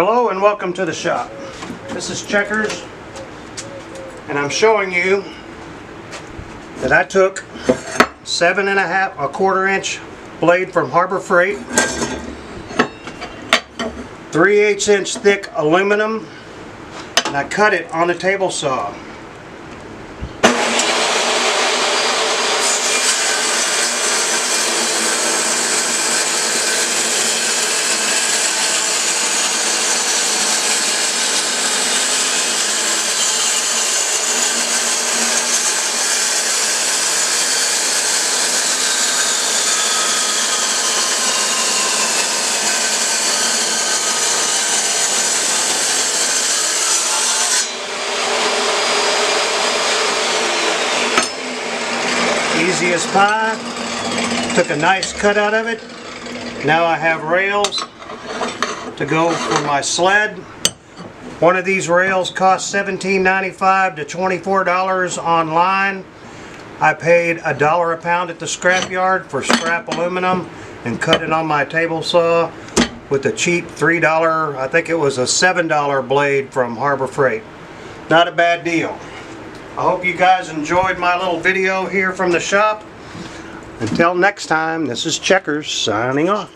Hello and welcome to the shop. This is Checkers, and I'm showing you that I took 7.5 inch blade from Harbor Freight, 3/8 inch thick aluminum, and I cut it on a table saw. Easy as pie. Took a nice cut out of it. Now I have rails to go for my sled. One of these rails cost $17.95 to $24 online. I paid $1 a pound at the scrap yard for scrap aluminum and cut it on my table saw with a cheap $3, I think it was a $7 blade from Harbor Freight. Not a bad deal. I hope you guys enjoyed my little video here from the shop. Until next time, this is Checkers signing off.